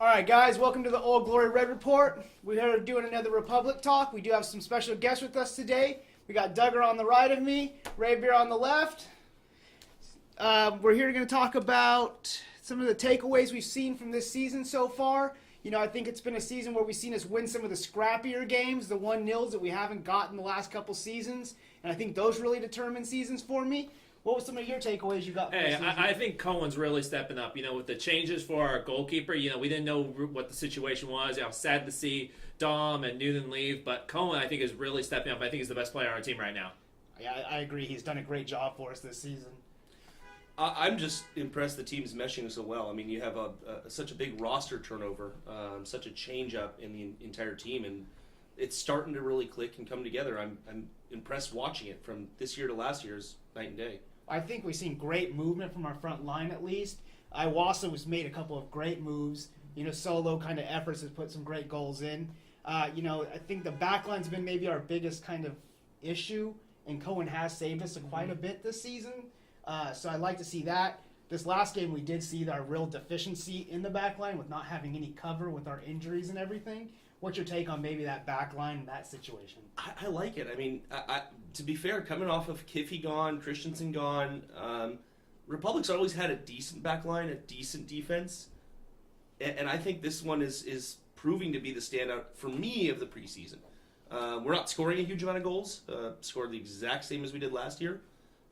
All right, guys, welcome to the Old Glory Red Report. We're here doing another Republic talk. We do have some special guests with us today. We got Dugger on the right of me, Rave Bear on the left. We're here going to talk about some of the takeaways we've seen from this season so far. You know, I think it's been a season where we've seen us win some of the scrappier games, the 1-0s that we haven't gotten the last couple seasons. And I think those really determine seasons for me. What were some of your takeaways you got from this season? I think Cohen's really stepping up. You know, with the changes for our goalkeeper, you know, we didn't know what the situation was. I was sad to see Dom and Newton leave, but Cohen, I think, is really stepping up. I think he's the best player on our team right now. Yeah, I agree. He's done a great job for us this season. I'm just impressed the team's meshing so well. I mean, you have such a big roster turnover, such a change up in the entire team, and it's starting to really click and come together. I'm impressed watching it from this year to last year's night and day. I think we've seen great movement from our front line at least. Iwasa has made a couple of great moves. You know, solo kind of efforts has put some great goals in. You know, I think the back line's been maybe our biggest kind of issue, and Cohen has saved us quite a bit this season. So I'd like to see that. This last game we did see our real deficiency in the back line with not having any cover with our injuries and everything. What's your take on maybe that back line and that situation? I like it. I mean, to be fair, coming off of Kiffy gone, Christensen gone, Republic's always had a decent back line, a decent defense. And I think this one is proving to be the standout for me of the preseason. We're not scoring a huge amount of goals. Scored the exact same as we did last year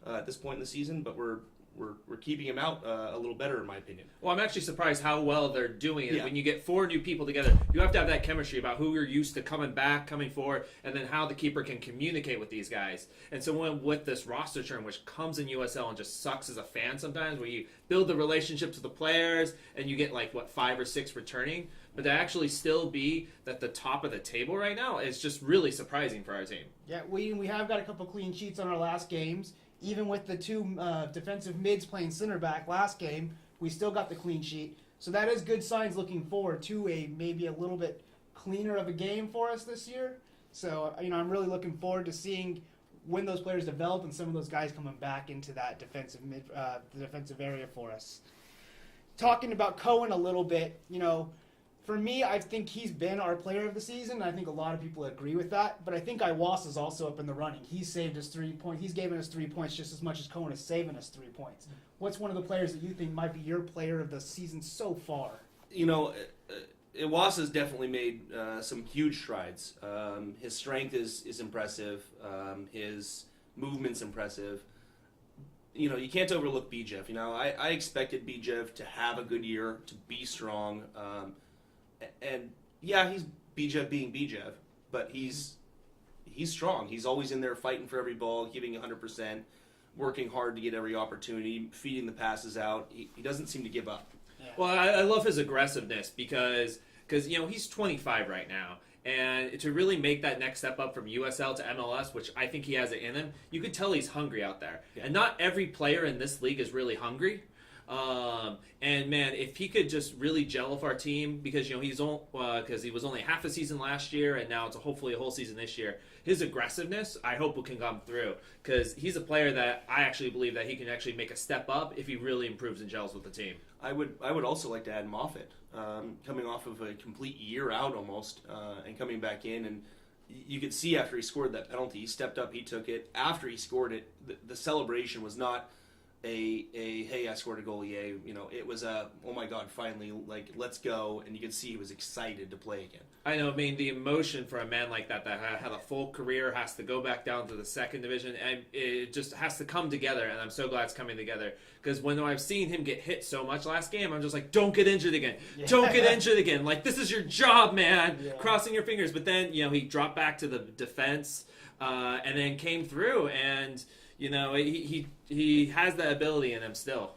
at this point in the season, but we're keeping him out a little better, in my opinion. Well, I'm actually surprised how well they're doing it. Yeah. When you get 4 new people together, you have to have that chemistry about who you're used to coming back, coming forward, and then how the keeper can communicate with these guys. And so with this roster churn, which comes in USL and just sucks as a fan sometimes, where you build the relationships with the players and you get 5 or 6 returning, but to actually still be at the top of the table right now is just really surprising for our team. Yeah, we have got a couple clean sheets on our last games. Even with the 2 defensive mids playing center back last game, we still got the clean sheet. So that is good signs looking forward to maybe a little bit cleaner of a game for us this year. So, you know, I'm really looking forward to seeing when those players develop and some of those guys coming back into that the defensive area for us. Talking about Cohen a little bit, you know, for me, I think he's been our player of the season. I think a lot of people agree with that. But I think Iwasa is also up in the running. He's saved us 3 points. He's given us 3 points just as much as Cohen is saving us 3 points. What's one of the players that you think might be your player of the season so far? You know, Iwasa's definitely made some huge strides. His strength is impressive. His movement's impressive. You know, you can't overlook Bijev. You know, I expected Bijev to have a good year, to be strong. And yeah, he's Bijev being Bijev, but he's strong. He's always in there fighting for every ball, giving 100%, working hard to get every opportunity, feeding the passes out. He doesn't seem to give up. Yeah. Well, I love his aggressiveness because you know, he's 25 right now. And to really make that next step up from USL to MLS, which I think he has it in him, you could tell he's hungry out there. Yeah. And not every player in this league is really hungry. And man, if he could just really gel with our team, because you know because he was only half a season last year, and now it's hopefully a whole season this year. His aggressiveness, I hope, can come through, because he's a player that I actually believe that he can actually make a step up if he really improves and gels with the team. I would also like to add Moffitt, coming off of a complete year out almost, and coming back in, and you could see after he scored that penalty, he stepped up, he took it. After he scored it, the celebration was not a hey, I scored a goal, yay. You know, it was a, oh my God, finally, let's go. And you could see he was excited to play again. I know, I mean, the emotion for a man like that had a full career, has to go back down to the second division, and it just has to come together, and I'm so glad it's coming together. Because when I've seen him get hit so much last game, I'm just like, don't get injured again. Yeah. Don't get injured again. Like, this is your job, man. Yeah. Crossing your fingers. But then, you know, he dropped back to the defense, and then came through, and you know, he has that ability in him still.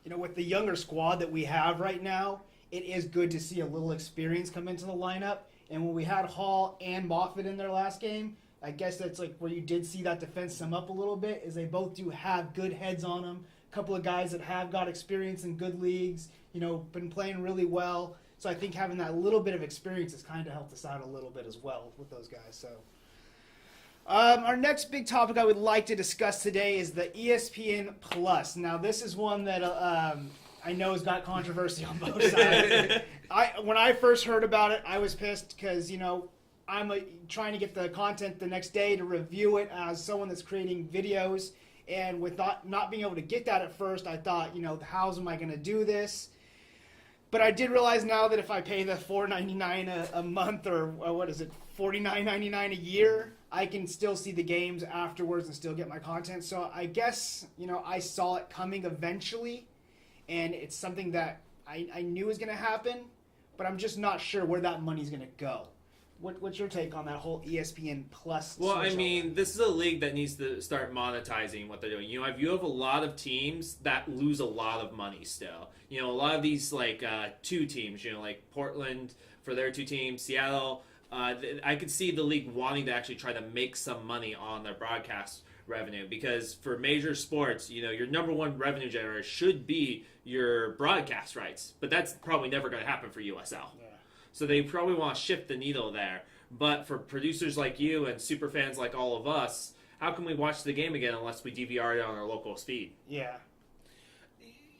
You know, with the younger squad that we have right now, it is good to see a little experience come into the lineup. And when we had Hall and Moffitt in their last game, I guess that's like where you did see that defense sum up a little bit, is they both do have good heads on them. A couple of guys that have got experience in good leagues, you know, been playing really well. So I think having that little bit of experience has kind of helped us out a little bit as well with those guys. So. Our next big topic I would like to discuss today is the ESPN Plus. Now, this is one that I know has got controversy on both sides. When I first heard about it, I was pissed because, I'm trying to get the content the next day to review it as someone that's creating videos. And with not being able to get that at first, I thought, how am I going to do this? But I did realize now that if I pay the $4.99 a month, or what is it, $49.99 a year, I can still see the games afterwards and still get my content. So I guess, I saw it coming eventually, and it's something that I knew was going to happen, but I'm just not sure where that money's going to go. What's your take on that whole ESPN Plus? Well, I mean, this is a league that needs to start monetizing what they're doing. You have a lot of teams that lose a lot of money still. A lot of these, like, two teams, like Portland for their two teams, Seattle. I could see the league wanting to actually try to make some money on their broadcast revenue, because for major sports, your number one revenue generator should be your broadcast rights. But that's probably never going to happen for USL. Yeah. So they probably want to shift the needle there. But for producers like you and super fans like all of us, how can we watch the game again unless we DVR it on our local feed? Yeah.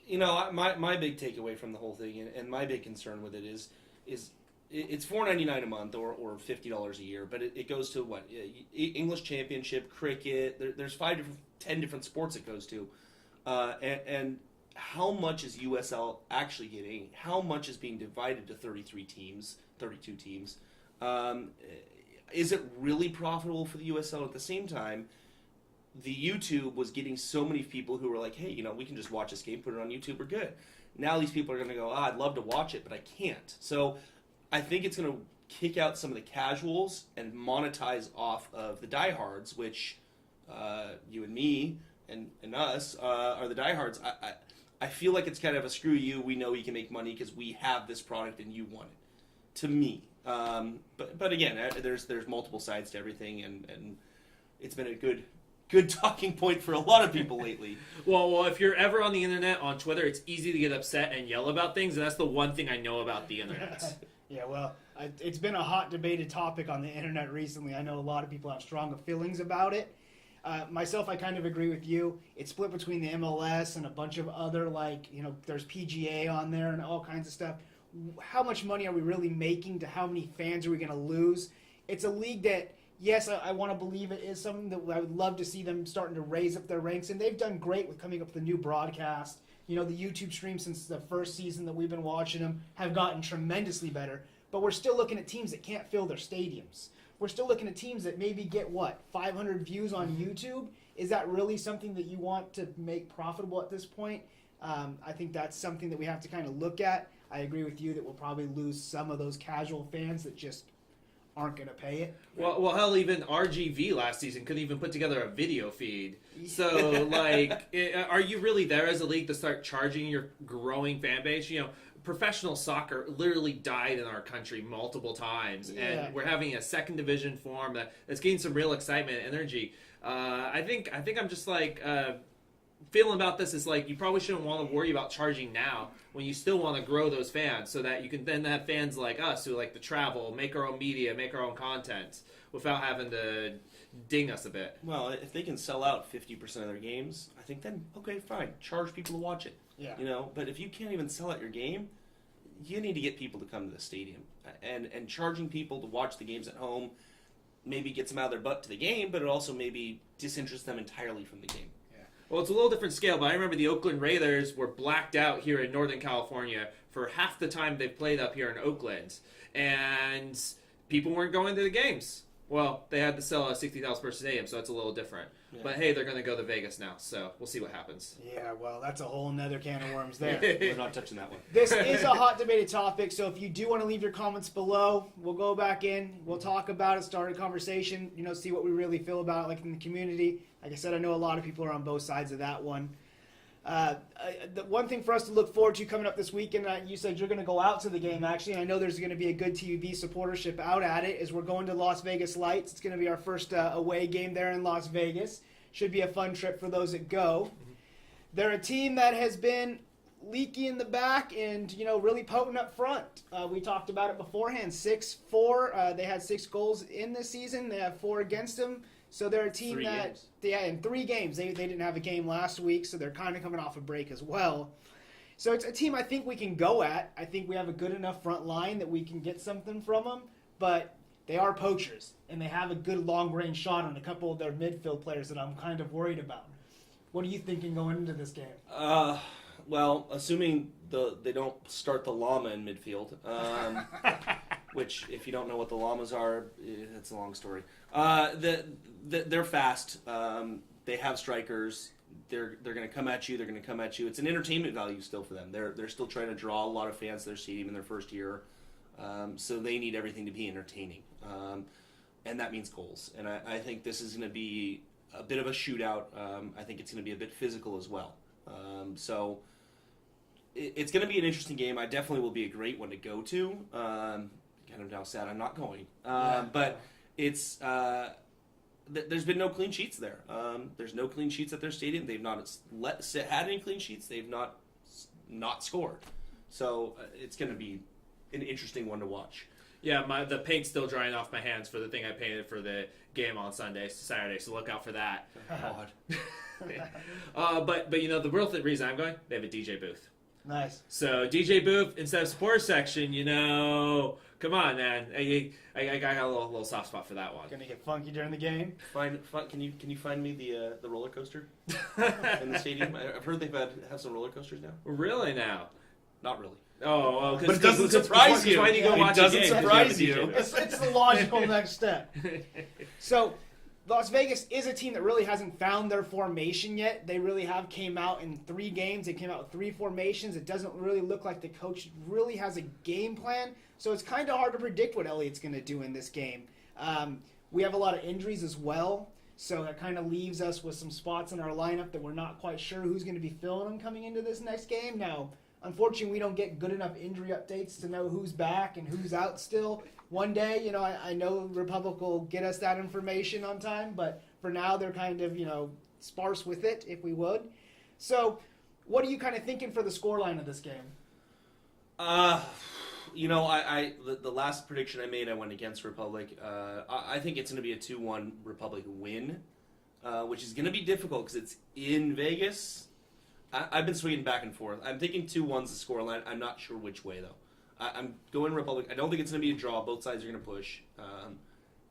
My big takeaway from the whole thing, and my big concern with it is it's $4.99 a month or $50 a year, but it goes to what? English Championship, cricket. There's 10 different sports it goes to, and how much is USL actually getting? How much is being divided to 32 teams? Is it really profitable for the USL? At the same time, the YouTube was getting so many people who were like, hey, we can just watch this game, put it on YouTube, we're good. Now these people are going to go, I'd love to watch it, but I can't. So I think it's going to kick out some of the casuals and monetize off of the diehards, which you and me and us are the diehards. I feel like it's kind of a screw you. We know we can make money because we have this product and you want it. To me, but again, there's multiple sides to everything, and it's been a good talking point for a lot of people lately. Well, if you're ever on the internet, on Twitter, it's easy to get upset and yell about things, and that's the one thing I know about the internet. Yeah, well, it's been a hot debated topic on the internet recently. I know a lot of people have strong feelings about it. Myself, I kind of agree with you. It's split between the MLS and a bunch of other, there's PGA on there and all kinds of stuff. How much money are we really making to how many fans are we going to lose? It's a league that, yes, I want to believe it is something that I would love to see them starting to raise up their ranks, and they've done great with coming up with a new broadcast. The YouTube streams since the first season that we've been watching them have gotten tremendously better, but we're still looking at teams that can't fill their stadiums. We're still looking at teams that maybe get, 500 views on YouTube? Is that really something that you want to make profitable at this point? I think that's something that we have to kind of look at. I agree with you that we'll probably lose some of those casual fans that just aren't going to pay it. Well, hell, even RGV last season couldn't even put together a video feed. So, are you really there as a league to start charging your growing fan base? Professional soccer literally died in our country multiple times, and we're having a second division form that's getting some real excitement and energy. I think I'm just feeling about this is you probably shouldn't want to worry about charging now when you still want to grow those fans, so that you can then have fans like us who like to travel, make our own media, make our own content without having to ding us a bit. Well, if they can sell out 50% of their games, I think then, okay, fine, charge people to watch it. Yeah. But if you can't even sell out your game, you need to get people to come to the stadium. And charging people to watch the games at home maybe gets them out of their butt to the game, but it also maybe disinterests them entirely from the game. Yeah. Well, it's a little different scale, but I remember the Oakland Raiders were blacked out here in Northern California for half the time they played up here in Oakland. And people weren't going to the games. Well, they had to sell a 60,000 person stadium, so that's a little different. Yeah. But hey, they're going to go to Vegas now, so we'll see what happens. Yeah, well, that's a whole nother can of worms there. We're not touching that one. This is a hot debated topic, so if you do want to leave your comments below, we'll go back in, we'll talk about it, start a conversation, see what we really feel about it, in the community. Like I said, I know a lot of people are on both sides of that one. The one thing for us to look forward to coming up this weekend, you said you're going to go out to the game, actually, and I know there's going to be a good TV supportership out at it, as we're going to Las Vegas Lights. It's going to be our first away game there in Las Vegas. Should be a fun trip for those that go. Mm-hmm. They're a team that has been leaky in the back and, really potent up front. We talked about it beforehand, 6-4. They had 6 goals in this season. They have 4 against them. So they're a team in 3 games. They didn't have a game last week, so they're kind of coming off a break as well. So it's a team I think we can go at. I think we have a good enough front line that we can get something from them. But they are poachers, and they have a good long-range shot on a couple of their midfield players that I'm kind of worried about. What are you thinking going into this game? Well, assuming they don't start the llama in midfield, which, if you don't know what the llamas are, it's a long story. They're fast. They have strikers. They're going to come at you. They're going to come at you. It's an entertainment value still for them. They're still trying to draw a lot of fans to their stadium in their first year, so they need everything to be entertaining, and that means goals. And I think this is going to be a bit of a shootout. I think it's going to be a bit physical as well. So it's going to be an interesting game. I definitely will be a great one to go to. Kind of now sad I'm not going, but it's. There's been no clean sheets there. There's no clean sheets at their stadium. They've not had any clean sheets. They've not scored. So it's going to be an interesting one to watch. Yeah, the paint's still drying off my hands for the thing I painted for the game on Saturday. So look out for that. But the real reason I'm going, they have a DJ booth. Nice. So DJ booth instead of support section, come on, man. I got a little soft spot for that one. Gonna get funky during the game. Can you find me the roller coaster in the stadium? I've heard they've have some roller coasters now. Really now? Not really. Oh, but it doesn't surprise you. Why do you go watch it doesn't surprise you. It's the logical next step. So, Las Vegas is a team that really hasn't found their formation yet. They really have came out in 3 games. They came out with 3 formations. It doesn't really look like the coach really has a game plan. So it's kind of hard to predict what Elliott's going to do in this game. We have a lot of injuries as well. So that kind of leaves us with some spots in our lineup that we're not quite sure who's going to be filling them coming into this next game. Now, unfortunately, we don't get good enough injury updates to know who's back and who's out still. One day, I know Republic will get us that information on time, but for now, they're kind of, sparse with it, if we would. So, what are you kind of thinking for the scoreline of this game? The last prediction I made, I went against Republic. I think it's going to be a 2-1 Republic win, which is going to be difficult because it's in Vegas. I've been swinging back and forth. I'm thinking 2-1's the scoreline. I'm not sure which way, though. I'm going Republic. I don't think it's going to be a draw. Both sides are going to push.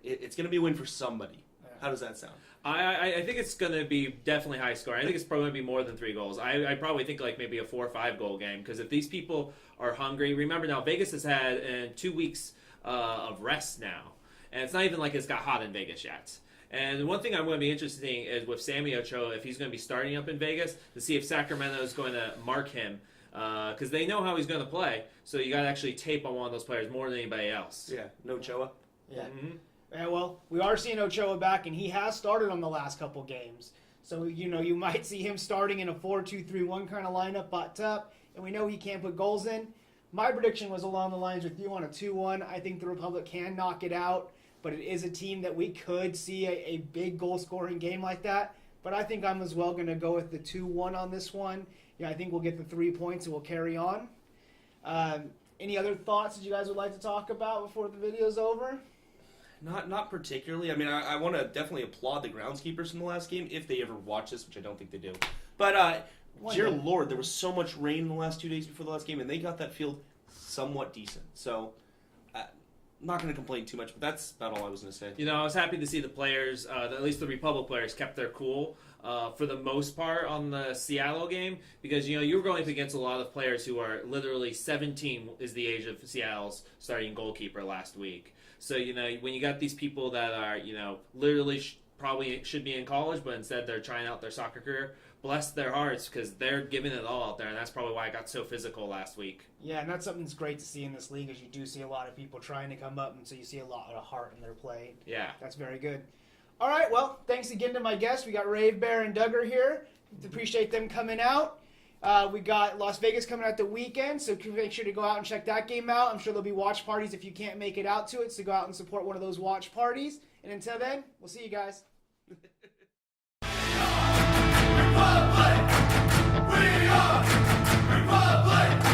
It's going to be a win for somebody. How does that sound? I think it's going to be definitely high score. I think it's probably going to be more than 3 goals. I probably think like maybe a 4 or 5 goal game because if these people are hungry, remember now Vegas has had 2 weeks of rest now, and it's not even like it's got hot in Vegas yet. And one thing I'm going to be interested in is with Sammy Ochoa, if he's going to be starting up in Vegas, to see if Sacramento is going to mark him. Because they know how he's going to play, so you got to actually tape on one of those players more than anybody else. Yeah, no Ochoa. Yeah. Mm-hmm. Yeah, well, we are seeing Ochoa back, and he has started on the last couple games. So, you might see him starting in a 4-2-3-1 kind of lineup, bot up, and we know he can't put goals in. My prediction was along the lines with you on a 2-1. I think the Republic can knock it out, but it is a team that we could see a big goal-scoring game like that. But I think I'm as well going to go with the 2-1 on this one. I think we'll get the 3 points and we'll carry on. Any other thoughts that you guys would like to talk about before the video's over? Not particularly. I mean, I want to definitely applaud the groundskeepers from the last game, if they ever watch this, which I don't think they do. But, dear Lord, there was so much rain in the last 2 days before the last game, and they got that field somewhat decent. So, not going to complain too much, but that's about all I was going to say. I was happy to see the players, at least the Republic players, kept their cool for the most part on the Seattle game because, you were going up against a lot of players who are literally 17 is the age of Seattle's starting goalkeeper last week. So, when you got these people that are, literally probably should be in college, but instead they're trying out their soccer career, bless their hearts because they're giving it all out there, and that's probably why it got so physical last week. Yeah, and that's something that's great to see in this league is you do see a lot of people trying to come up, and so you see a lot of heart in their play. Yeah. That's very good. All right, well, thanks again to my guests. We got Rave Bear and Dugger here. Appreciate them coming out. We got Las Vegas coming out the weekend, so make sure to go out and check that game out. I'm sure there'll be watch parties if you can't make it out to it, so go out and support one of those watch parties. And until then, we'll see you guys. Republic! We are Republic!